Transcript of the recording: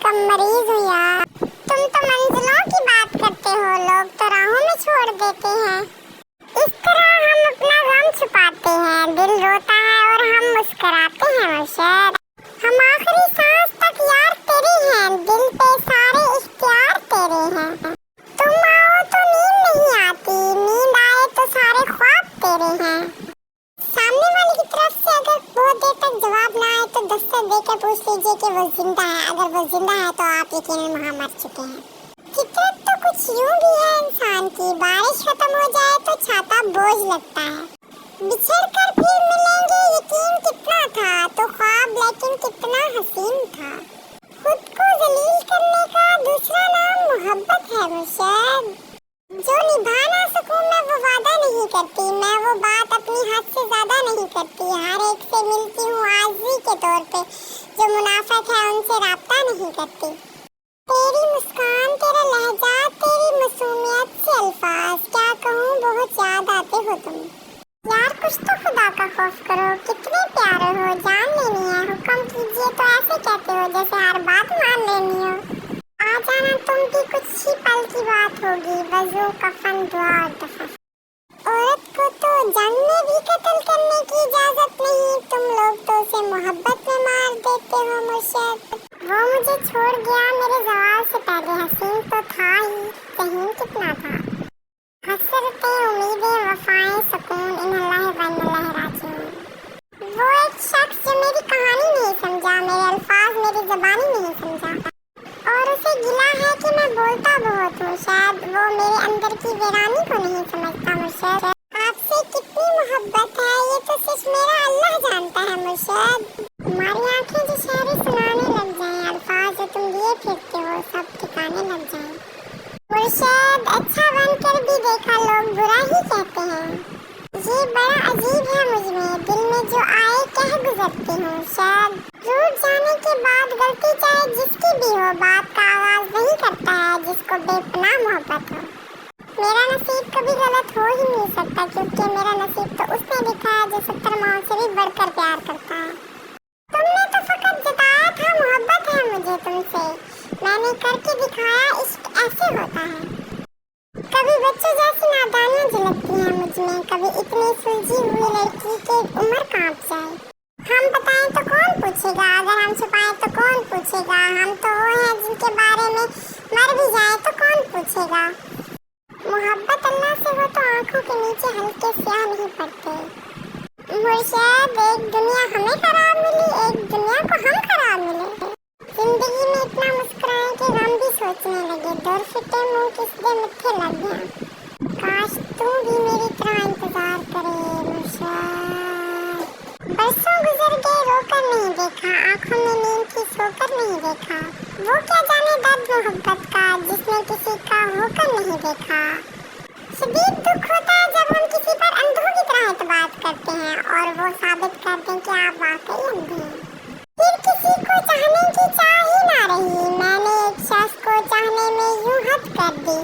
कम मरीज हूँ यार। तुम तो मंजिलों की बात करते हो, लोग तो राहों में छोड़ देते हैं। इस तरह हम अपना गम छुपाते हैं, दिल रोता है और हम मुस्कुराते हैं मुर्शिद। हम आखिरी सांस तक यार तेरे हैं, दिल पे सारे इख्तियार तेरे हैं। तुम आओ तो नींद नहीं आती, नींद आए तो सारे ख्वाब तेरे हैं। सामने वाले की तरफ से अगर बहुत देर तक जवाब ना आए तो दस्तक देकर पूछ लीजिए कि वो जिंदा है। अगर वो जिंदा है तो आप यकीनन वहाँ मर चुके हैं। फितरत तो कुछ यूं भी है इंसान की, बारिश खत्म हो जाए तो छाता बोझ लगता है। बिछड़ कर फिर मिलेंगे यकीन कितना था, तो ख्वाब लेकिन कितना हसीन था। खुद को जलील करने का दूसरा नाम मोहब्बत है मुर्शिद। जो निभा ना सकूं मैं वो वादा नहीं करती, मैं वो बात अपनी हद से ज्यादा नहीं करती। हर एक से मिलती हूँ आज़ी के तौर पे, जो मुनाफत है उनसे राब्ता नहीं करती। तेरी मुस्कान, तेरा लहजा, तेरी मासूमियत से अल्फाज, क्या कहूँ बहुत याद आते हो तुम। यार कुछ तो खुदा का खौफ करो, कितने प्यारे हो, जान लेनी है। हुक्म कीजिए तो ऐसे कहते हो जैसे हर बात मान लेनी हो। आ जाना तुम भी, कुछ ही पल की बात होगी, वज़ू कफन दुआ और दफन। औरत को तो जंग में भी कत्ल करने की इजाजत नहीं, तुम लोग तो उसे मोहब्बत में मार देते हो मुर्शिद। वो मुझे छोड़ गया मेरे ज़वाल से पहले, हसीन तो था ही, ज़हीन कितना था। हसरतें, उम्मीदें, वफ़ाएं, सुकून, इन्नल्लाह व इन्नल्लाह राजिऊन। वो एक शख्स जो मेरी कहानी नहीं समझा, मेरे अल्फाज मेरी ज़बानी नहीं समझा, और उसे गिला है कि मैं बोलता बहुत हूँ। शायद वो मेरे अंदर की वीरानी को नहीं समझता मुर्शिद। आपसे कितनी मोहब्बत है ये तो सिर्फ मेरा अल्लाह जानता है मुर्शिद। हमारी आंखें जो शायरी सुनाने लग जाएं, अल्फाज जो तुम लिए फिरते हो सब ठिकाने लग जाएं मुर्शिद। अच्छा बनकर भी देखा लोग बुरा ही कहते हैं, ये बड़ा अजीब है मुझमें, दिल में जो आए कह गुजरती हूँ। शायद रूठ जाने के बाद गलती चाहे जिसकी भी हो, बात का आगाज वही करता है जिसको बेपनाह मोहब्बत हो। मेरा नसीब कभी गलत हो ही नहीं सकता, क्योंकि मेरा नसीब तो उसने लिखा है जो 70 माओं से भी बढ़कर प्यार करता है। तुमने तो फकत जताया था मोहब्बत है मुझे तुमसे, मैंने करके दिखाया इश्क ऐसे होता है। कभी बच्चों जैसी नादानियां झलकती हैं मुझमें, कभी इतनी सुलझी हुई लड़की की उम्र कांप जाए। हम बताएं तो कौन पूछेगा, अगर हम छुपाएं तो कौन पूछेगा। हम तो वो हैं जिनके बारे में मर भी जाए तो कौन पूछेगा। मोहब्बत अल्लाह से हो तो आंखों के नीचे हल्के स्याह नहीं पड़ते मुर्शिद। एक दुनिया हमें खराब मिली, एक दुनिया को हम खराब मिले। जिंदगी में इतना मुस्कुराए कि गम भी सोचने लगे, दर फिटे मुंह किसके मिठे लग गया। काश तू भी मेरी तरह इंतजार करे मुर्शिद। बरसों गुजर गए रोकर नहीं देखा, आंखों में नींद थी सोकर नहीं देखा। वो क्या जाने दर्द मोहब्बत का जिसने किसी का होकर नहीं देखा। शदीद दुख होता है जब हम किसी पर अंधों की तरह एतबार करते हैं और वो साबित कर दें कि आप वाकई अंधे हैं। फिर किसी को चाहने की चाह ही ना रही, मैंने एक शख्स को चाहने में यूं हद कर दी।